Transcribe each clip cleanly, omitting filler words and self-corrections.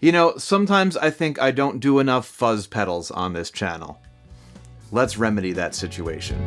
You know, sometimes I think I don't do enough fuzz pedals on this channel. Let's remedy that situation.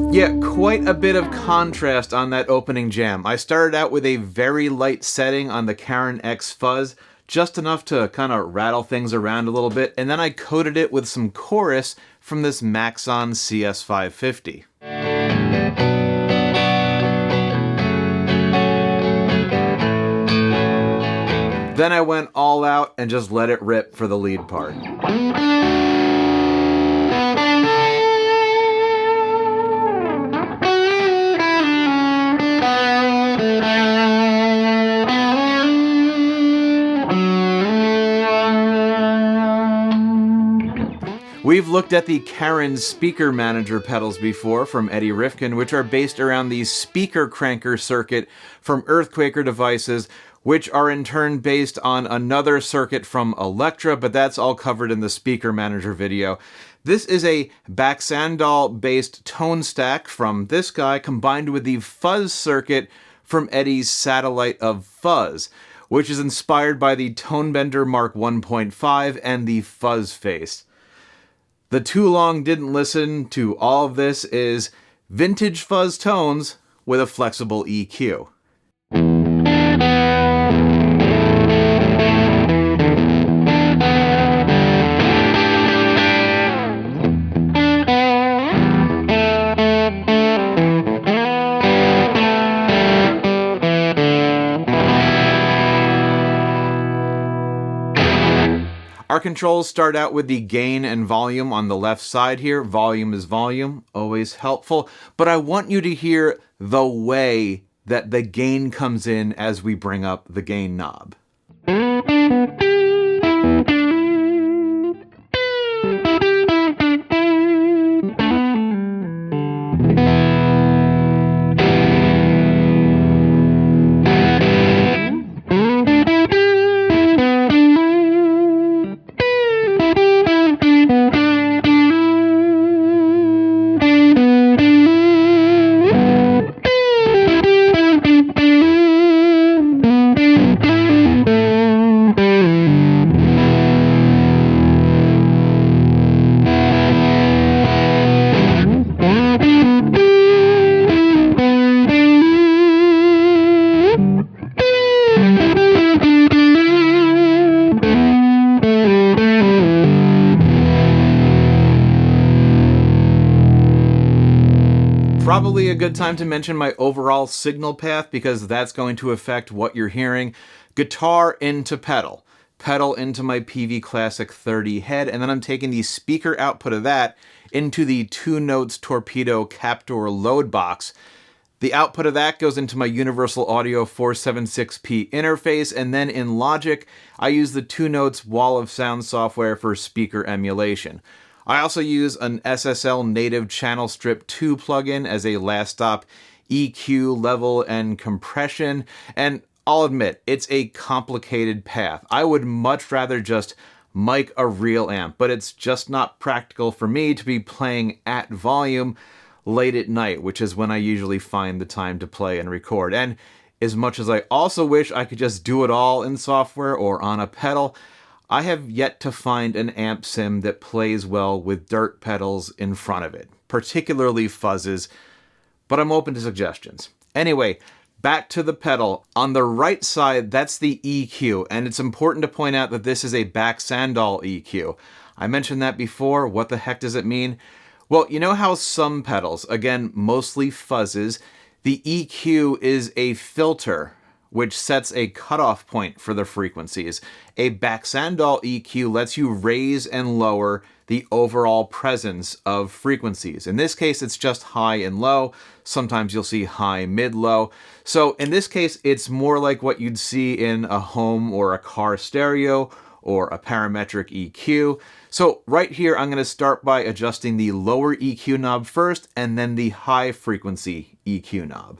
Yeah, quite a bit of contrast on that opening jam. I started out with a very light setting on the KarenX Fuzz, just enough to kind of rattle things around a little bit, and then I coated it with some chorus from this Maxon CS550. Then I went all out and just let it rip for the lead part. We've looked at the Karen Speaker Manager pedals before from Eddie Rifkind, which are based around the speaker cranker circuit from Earthquaker devices, which are in turn based on another circuit from Electra, but that's all covered in the Speaker Manager video. This is a Baxandall-based tone stack from this guy combined with the fuzz circuit from Eddie's Satellite of Fuzz, which is inspired by the Tonebender Mark 1.5 and the Fuzz Face. The Too Long Didn't Listen to all of this is vintage fuzz tones with a flexible EQ. Our controls start out with the gain and volume on the left side here. Volume is volume, always helpful. But I want you to hear the way that the gain comes in as we bring up the gain knob. Probably a good time to mention my overall signal path because that's going to affect what you're hearing. Guitar into pedal, pedal into my PV Classic 30 head, and then I'm taking the speaker output of that into the 2 Notes Torpedo Captor load box. The output of that goes into my Universal Audio 476p interface, and then in Logic, I use the 2 Notes Wall of Sound software for speaker emulation. I also use an SSL native Channel Strip 2 plugin as a last stop EQ, level, and compression, and I'll admit, it's a complicated path. I would much rather just mic a real amp, but it's just not practical for me to be playing at volume late at night, which is when I usually find the time to play and record. And as much as I also wish I could just do it all in software or on a pedal, I have yet to find an amp sim that plays well with dirt pedals in front of it, particularly fuzzes, but I'm open to suggestions. Anyway, back to the pedal. On the right side, that's the EQ, and it's important to point out that this is a Baxandall EQ. I mentioned that before. What the heck does it mean? Well, you know how some pedals, again, mostly fuzzes, the EQ is a filter which sets a cutoff point for the frequencies. A Baxandall EQ lets you raise and lower the overall presence of frequencies. In this case, it's just high and low. Sometimes you'll see high, mid, low. So in this case, it's more like what you'd see in a home or a car stereo or a parametric EQ. So right here, I'm going to start by adjusting the lower EQ knob first and then the high frequency EQ knob.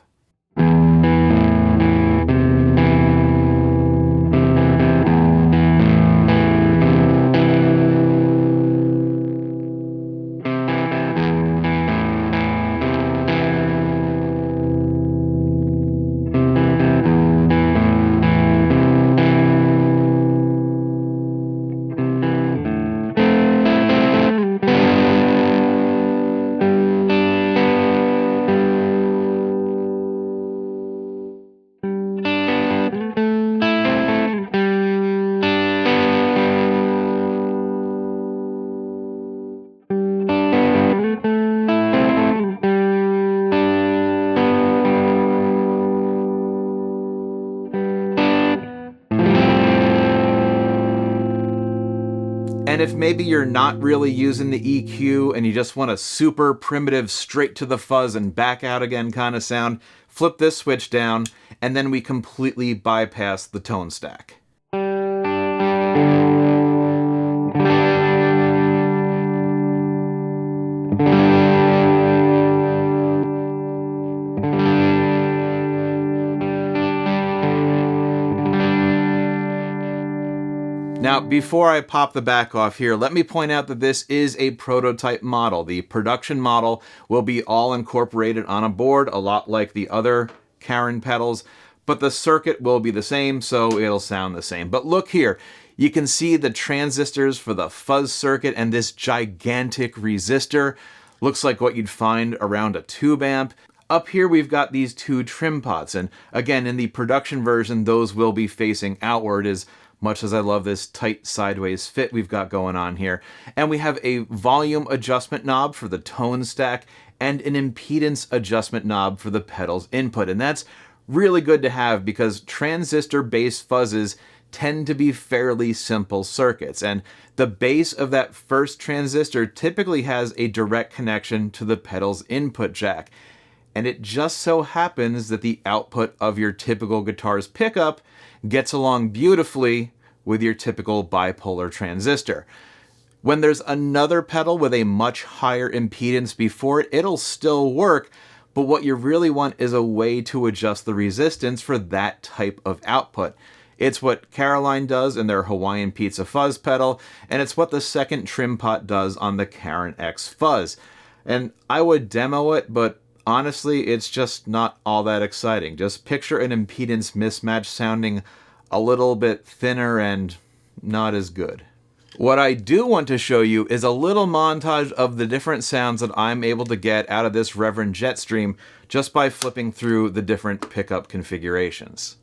And if maybe you're not really using the EQ and you just want a super primitive straight to the fuzz and back out again kind of sound, flip this switch down and then we completely bypass the tone stack. Now, before I pop the back off here, let me point out that this is a prototype model. The production model will be all incorporated on a board, a lot like the other Karen pedals, but the circuit will be the same, so it'll sound the same. But look here, you can see the transistors for the fuzz circuit and this gigantic resistor. Looks like what you'd find around a tube amp. Up here we've got these two trim pots, and again, in the production version, those will be facing outward, as much as I love this tight sideways fit we've got going on here. And we have a volume adjustment knob for the tone stack and an impedance adjustment knob for the pedal's input. And that's really good to have because transistor-based fuzzes tend to be fairly simple circuits. And the base of that first transistor typically has a direct connection to the pedal's input jack. And it just so happens that the output of your typical guitar's pickup gets along beautifully with your typical bipolar transistor. When there's another pedal with a much higher impedance before it, it'll still work, but what you really want is a way to adjust the resistance for that type of output. It's what Caroline does in their Hawaiian Pizza Fuzz pedal, and it's what the second trim pot does on the KarenX Fuzz. And I would demo it, but honestly, it's just not all that exciting. Just picture an impedance mismatch sounding a little bit thinner and not as good. What I do want to show you is a little montage of the different sounds that I'm able to get out of this Reverend Jetstream just by flipping through the different pickup configurations.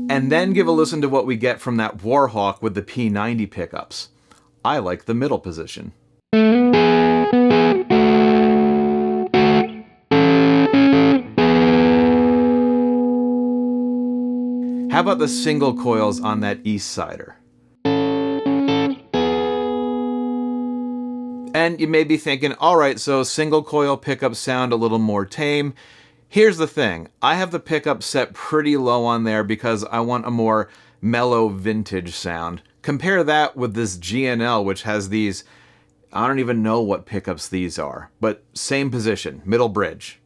And then give a listen to what we get from that Warhawk with the P90 pickups. I like the middle position. How about the single coils on that East Sider? And you may be thinking, all right, so single coil pickups sound a little more tame. Here's the thing, I have the pickup set pretty low on there because I want a more mellow vintage sound. Compare that with this GNL, which has these, I don't even know what pickups these are, but same position, middle bridge.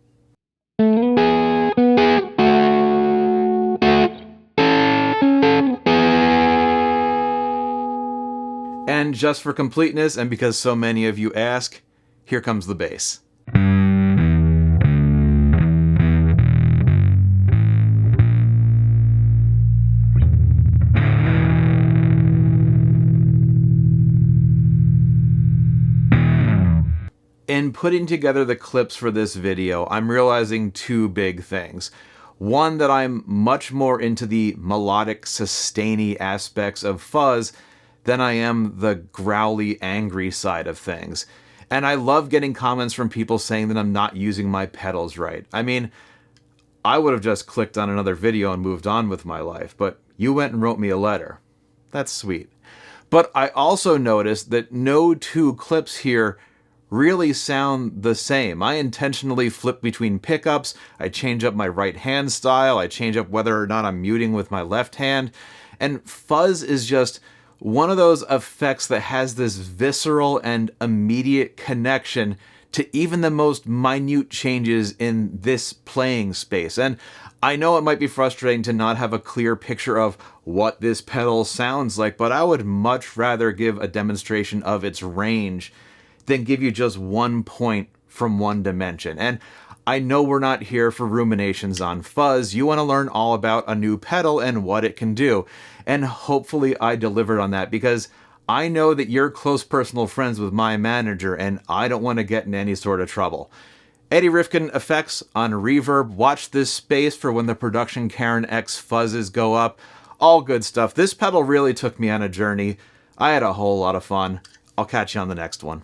And just for completeness, and because so many of you ask, here comes the bass. putting together the clips for this video, I'm realizing two big things. One, that I'm much more into the melodic, sustainy aspects of fuzz than I am the growly, angry side of things. And I love getting comments from people saying that I'm not using my pedals right. I mean, I would have just clicked on another video and moved on with my life, but you went and wrote me a letter. That's sweet. But I also noticed that no two clips here really sound the same. I intentionally flip between pickups, I change up my right hand style, I change up whether or not I'm muting with my left hand, and fuzz is just one of those effects that has this visceral and immediate connection to even the most minute changes in this playing space. And I know it might be frustrating to not have a clear picture of what this pedal sounds like, but I would much rather give a demonstration of its range than give you just 1 point from one dimension. And I know we're not here for ruminations on fuzz. You want to learn all about a new pedal and what it can do. And hopefully I delivered on that, because I know that you're close personal friends with my manager and I don't want to get in any sort of trouble. Eddie Rifkind effects on Reverb. Watch this space for when the production KarenX Fuzzes go up. All good stuff. This pedal really took me on a journey. I had a whole lot of fun. I'll catch you on the next one.